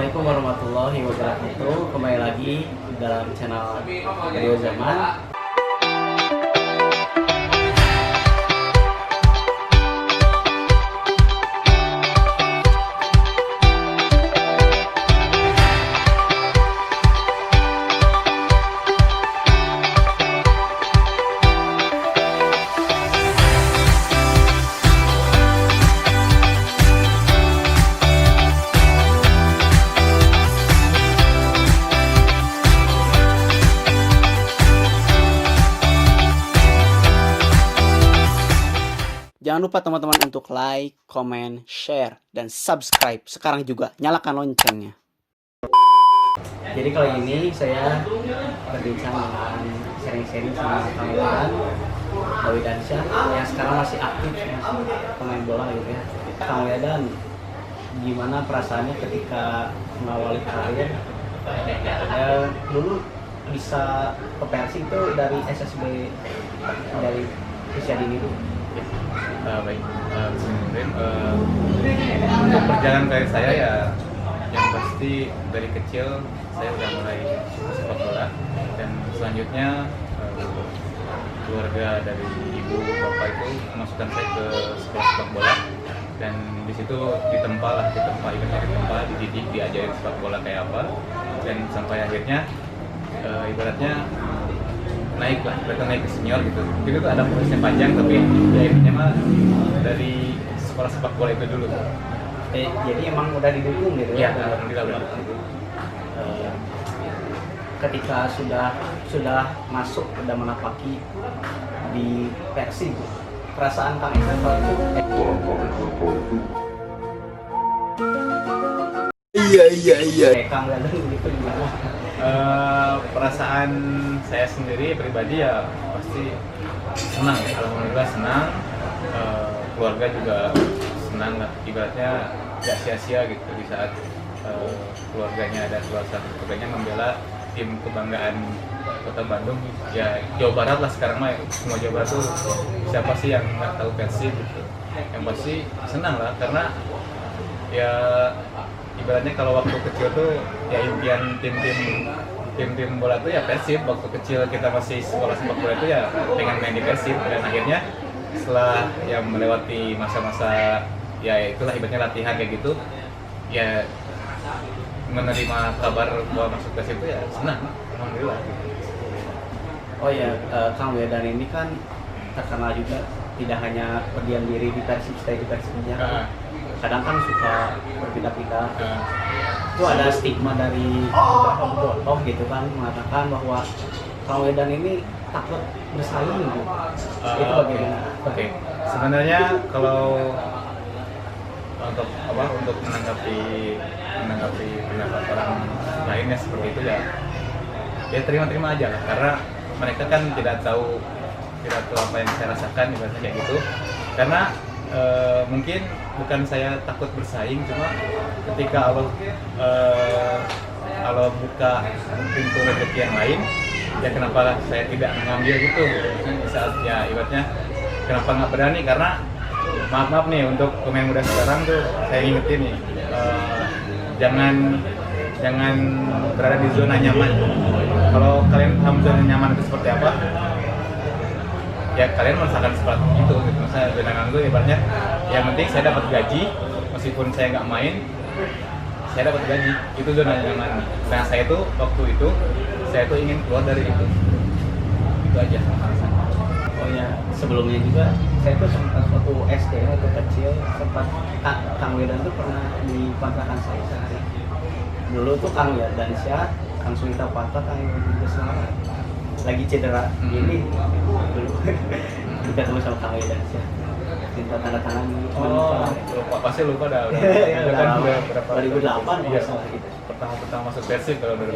Assalamualaikum warahmatullahi wabarakatuh. Kembali lagi dalam channel Radio Zaman. Jangan lupa teman-teman untuk like, comment, share, dan subscribe. Sekarang juga nyalakan loncengnya. Jadi kali ini saya berbincang dengan sharing-sharing sama Kang Wildan, Dawi Dansyah yang sekarang masih aktif, masih pemain bola gitu ya. Kang Wildan, gimana perasaannya ketika mengawali karir? Dulu bisa ke Persi itu dari SSB, dari usia dini dulu. Baik, untuk perjalanan karir saya ya yang pasti dari kecil saya udah mulai sepak bola dan selanjutnya keluarga dari ibu bapak itu memasukkan saya ke sekolah sepak bola dan di situ ditempa, dididik, diajarin sepak bola kayak apa dan sampai akhirnya ibaratnya naik ke senior gitu. Itu tuh ada prosesnya panjang tapi ya intinya mah dari sekolah sepak bola itu dulu. Jadi emang udah didukung gitu ya? Ya, alhamdulillah udah didukung. Ketika sudah masuk, udah menapaki di Persib, perasaan Kang Isan waktu itu iya. Kang Wildan gitu gimana? Perasaan saya sendiri pribadi ya pasti senang ya, alhamdulillah senang. Keluarga juga senang lah, ibaratnya gak sia-sia gitu di saat keluarganya ada keluarganya membela tim kebanggaan Kota Bandung ya, Jawa Barat lah sekarang mah, semua Jawa Barat tuh siapa sih yang nggak tahu Persib gitu. Yang pasti senang lah karena ya ibaratnya kalau waktu kecil tuh ya impian tim bola tuh ya Persib. Waktu kecil kita masih sekolah sepak bola itu ya pengen main di Persib dan akhirnya setelah yang melewati masa-masa ya itulah ibaratnya latihan kayak gitu ya menerima kabar bahwa masuk Persib itu ya senang, alhamdulillah. Oh ya, Kang Wildan ini kan terkenal juga tidak hanya berdiam diri di Persib, stay di Persibnya. Kadang kan suka berpindah-pindah. Itu ada stigma dari beberapa bodoh gitu kan mengatakan bahwa Kang Wildan ini takut bersaing gitu. Itu bagaimana? Oke. Sebenarnya kalau untuk menanggapi pendapat orang lainnya seperti itu ya terima aja lah, karena mereka kan tidak tahu apa yang saya rasakan ibaratnya kayak gitu. Karena mungkin bukan saya takut bersaing, cuma ketika Allah buka pintu rezeki yang lain, ya kenapa saya tidak mengambil gitu. Di saat ya ibaratnya kenapa nggak berani, karena maaf nih untuk pemain muda sekarang tuh saya ingetin nih, jangan berada di zona nyaman. Kalau kalian paham zona nyaman itu seperti apa, ya kalian merasakan seperti itu gitu. Saya zona nyaman itu ibaratnya yang penting saya dapat gaji meskipun saya nggak main, saya dapat gaji, itu zona nyaman. Nah saya tuh waktu itu saya tuh ingin keluar dari itu aja. Oh ya, sebelumnya juga saya tuh sempat waktu SD waktu kecil sempat Kang Wildan tuh pernah di kontrakan saya sehari. Dulu tuh Kang Wildan Syah, Kang Sulita Pata, Kang Wildan Syah lagi cedera gini dulu. Kita ketemu sama Kang Wildan Syah, minta tanda tangan. Lupa, pasti lupa dah. Ya, kan udah berapa 2008 ya, masalah gitu. pertama masuk Persib kalau dari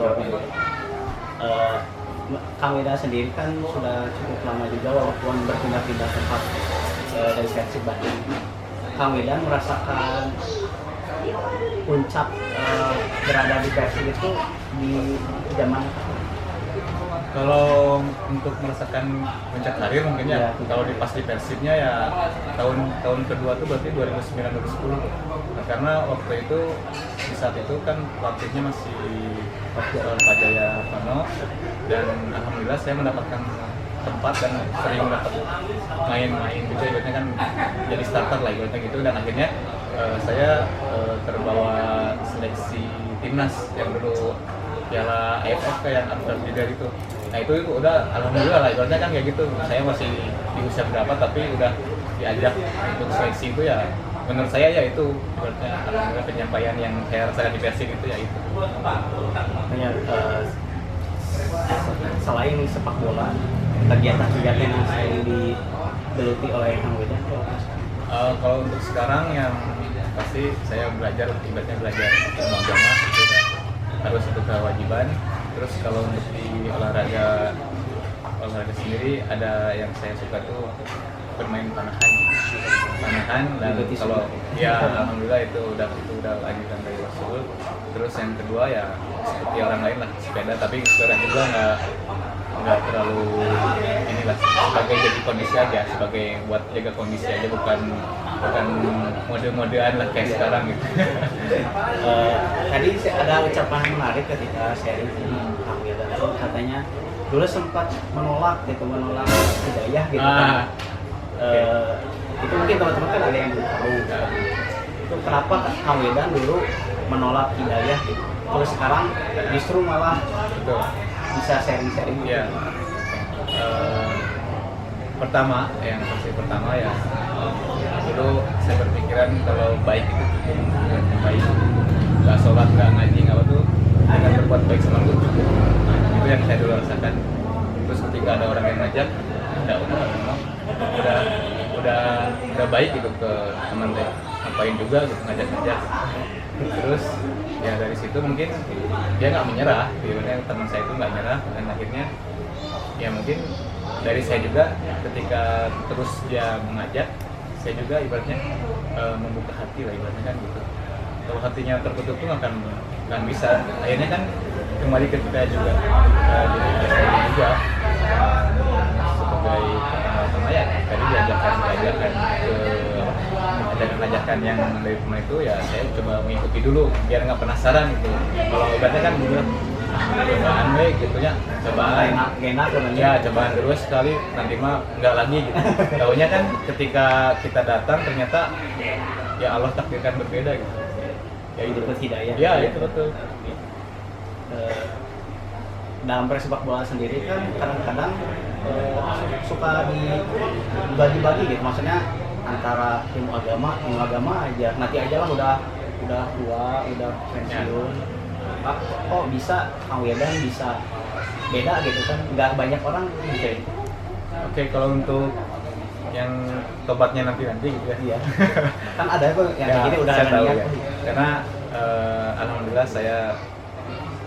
Kang Wildan sendiri kan sudah cukup lama juga walaupun berpindah-pindah tempat dari Persib Bandung. Kang Wildan merasakan puncak berada di Persib itu di zaman Kalau untuk merasakan puncak karir mungkin ya, kalau pas di Persibnya ya tahun kedua tuh berarti 2009-2010 tuh. karena waktu itu di saat itu kan pelatihnya masih Pak Jaya Pano, dan alhamdulillah saya mendapatkan tempat dan sering dapat main-main gitu, ibaratnya kan jadi starter lah ibaratnya gitu, dan akhirnya saya terbawa seleksi timnas yang dulu Piala AFF kayak Arthur juga gitu. Nah itu udah alhamdulillah lah ibaratnya kan kayak gitu. Saya masih di usia berapa tapi udah diajak untuk seleksi itu ya, menurut saya ya itu ibaratnya alhamdulillah penyampaian yang saya rasakan di Persib itu ya itu. Makanya selain sepak bola, kegiatan-kegiatan yang sering digeluti oleh Kang Wedan? Kalau untuk sekarang yang pasti saya belajar, ibaratnya belajar ilmu agama itu udah harus itu kewajiban. Terus kalau untuk di olahraga sendiri ada yang saya suka tuh bermain panahan dan kalau ya alhamdulillah itu udah anjuran dari Rasul. Terus yang kedua ya seperti orang lain lah, sepeda, tapi sepeda juga nggak terlalu inilah, sebagai jadi kondisi aja, sebagai buat jaga kondisi aja, bukan mode-modean lah kayak sekarang gitu. Tadi ada ucapan menarik ketika sharing Kang Wedan, katanya dulu sempat menolak hidayah gitu kan. Itu mungkin teman-teman kan ada yang belum tahu. Itu kenapa Kang Wedan dulu menolak hidayah gitu, terus sekarang justru malah Betul. bisa sharing-sharing gitu. Ya. Pertama ya dulu saya berpikiran kalau baik itu cukup, baik nggak sholat, nggak ngaji, nggak apa tuh, dengan berbuat baik sama itu cukup. Nah, itu yang saya dulu rasakan. Terus ketika ada orang yang ngajak, udah baik gitu ke teman saya, ngapain juga gitu, ngajak. Terus ya dari situ mungkin dia nggak menyerah, sebenarnya teman saya itu nggak menyerah, dan akhirnya ya mungkin dari saya juga ketika terus dia mengajak, saya juga ibaratnya membuka hati lah ibaratnya kan gitu. Kalau hatinya tertutup tuh akan bisa, akhirnya kan kembali ke kita juga jadi presiden juga sebagai pertama ya tadi ajakan yang dari teman itu ya saya coba mengikuti dulu biar nggak penasaran gitu. Kalau ibaratnya kan dulu cobaan gitu ya, cobaan enak ya, cobaan terus sekali nanti mah nggak lagi gitu. Taunya kan ketika kita datang ternyata ya Allah takdirkan berbeda gitu. Ya itu dapat hidayah. Ya itu betul. Dalam persepak bola sendiri kan kadang-kadang suka dibagi-bagi gitu, maksudnya antara ilmu agama aja, nanti aja lah udah tua, udah pensiun. Kok bisa Kang Wedan bisa beda gitu kan, nggak banyak orang bisa itu. Oke, kalau untuk yang tobatnya nanti gitu ya. Iya. Kan ada kok yang kayak gini udah saya tahu niat. ya. Karena alhamdulillah saya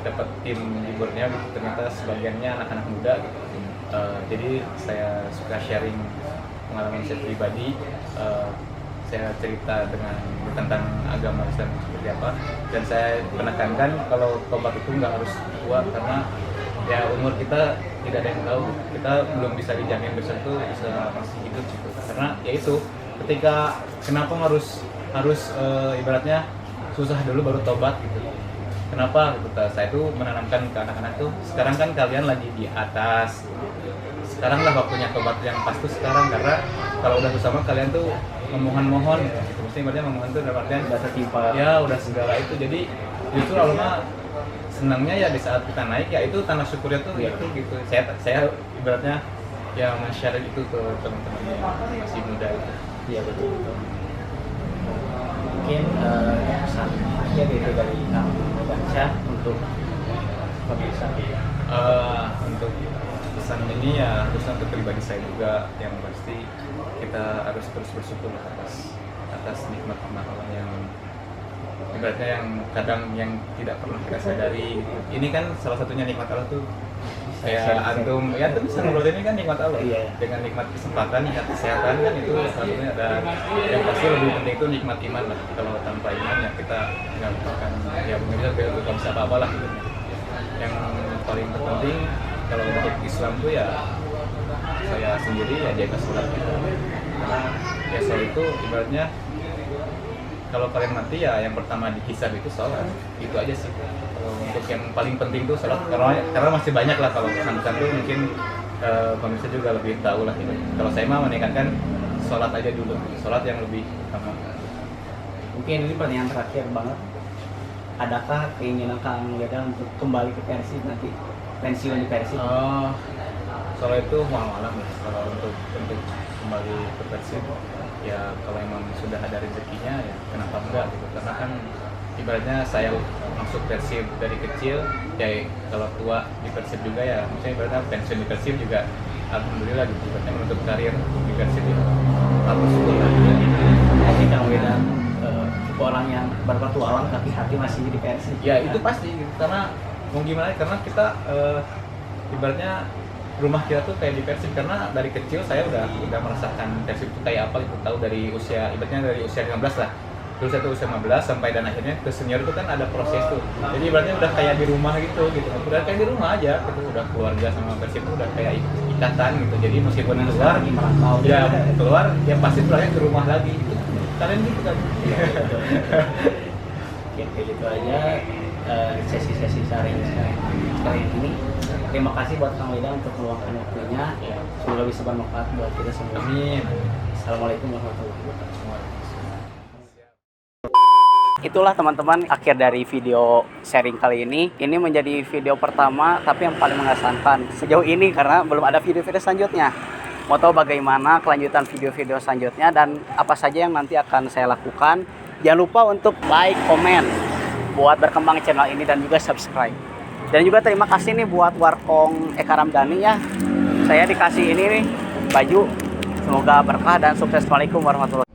dapat tim di boardnya gitu, ternyata sebagiannya anak-anak muda gitu. Jadi saya suka sharing pengalaman saya pribadi, saya cerita tentang agama Islam seperti apa, dan saya menekankan kalau tobat itu nggak harus tua, karena ya umur kita tidak ada yang tahu, kita belum bisa dijamin besok itu bisa masih hidup gitu. Karena ya itu ketika kenapa harus ibaratnya susah dulu baru tobat gitu. Kenapa? Saya tuh menanamkan ke anak-anak tuh, sekarang kan kalian lagi di atas, sekarang lah waktunya tobat yang pas tuh sekarang, karena kalau udah bersama kalian tuh memohon gitu. Mesti ibaratnya memohon tuh dalam artian Udah tertimpa. ya udah segala itu, jadi justru alumni senangnya ya di saat kita naik ya itu tanda syukurnya tuh itu gitu. Saya ibaratnya ya men-share itu ke teman-teman yang masih muda itu. Iya betul. Mungkin pesan aja gitu dari Kang Wedan untuk pemirsa. Untuk pesan ini ya khususnya untuk pribadi saya juga, yang pasti kita harus terus bersyukur atas nikmat-nikmat Allah yang ibaratnya yang kadang yang tidak pernah kita sadari gitu. Ini kan salah satunya nikmat Allah tuh kayak antum ya tuh bisa ngobrol ini kan nikmat Allah. Iya. Dengan nikmat kesempatan, nikmat kesehatan kan itu salah satunya ada, yang pasti lebih penting itu nikmat iman lah. Kalau tanpa iman ya kita nggak akan ya mungkin nggak bisa apa-apa lah gitu. Yang paling terpenting kalau untuk Islam tuh ya saya sendiri ya jaga sholat gitu. Karena ya sholat itu ibaratnya kalau kalian mati ya yang pertama dihisab itu sholat, itu aja sih. Kalau untuk yang paling penting tuh sholat, karena masih banyak lah kalau pesan-pesan tuh mungkin pemirsa juga lebih tahu lah gitu. Kalau saya mah menekankan sholat aja dulu, sholat yang lebih utama. Mungkin ini pertanyaan terakhir banget. Adakah keinginan Kang Weda untuk kembali ke Persib nanti, pensiun di Persib? Kalau itu malam-malam ya. Kalau untuk kembali ke Persib, ya kalau emang sudah ada rezekinya ya kenapa enggak gitu. Karena kan ibaratnya saya masuk Persib dari kecil, ya kalau tua di Persib juga ya, maksudnya ibaratnya pensiun di Persib juga alhamdulillah gitu. Ibaratnya menutup karir di Persib ya harus syukur lah. Jadi Kang Weda orang yang berpetualang tapi hati masih di Persib. Ya itu pasti gitu. Karena mau gimana? Karena kita ibaratnya rumah kita tuh kayak di Persib, karena dari kecil saya udah merasakan Persib itu kayak apa gitu, tahu dari usia ibaratnya dari usia 15 lah. Terus saya tuh usia 15 sampai dan akhirnya ke senior itu kan ada proses tuh. Jadi ibaratnya udah kayak di rumah gitu. Udah kayak di rumah aja gitu. Udah keluarga sama Persib itu udah kayak ikatan gitu. Jadi meskipun keluar ya keluar ya pasti pulangnya ke rumah lagi gitu. Kalian gitu kan. Oke, kayak gitu aja sesi-sesi sharing kali ini. Terima kasih buat Kang Weda untuk meluangkan waktunya. Semoga bisa bermanfaat buat kita semua. Amin. Assalamualaikum warahmatullahi wabarakatuh. Itulah teman-teman akhir dari video sharing kali ini. Ini menjadi video pertama tapi yang paling mengesankan sejauh ini karena belum ada video-video selanjutnya. Mau tahu bagaimana kelanjutan video-video selanjutnya dan apa saja yang nanti akan saya lakukan, jangan lupa untuk like, komen buat berkembang channel ini dan juga subscribe. Dan juga terima kasih nih buat Warkong Eka Ramdhani ya. Saya dikasih ini nih baju. Semoga berkah dan sukses. Assalamualaikum warahmatullahi wabarakatuh.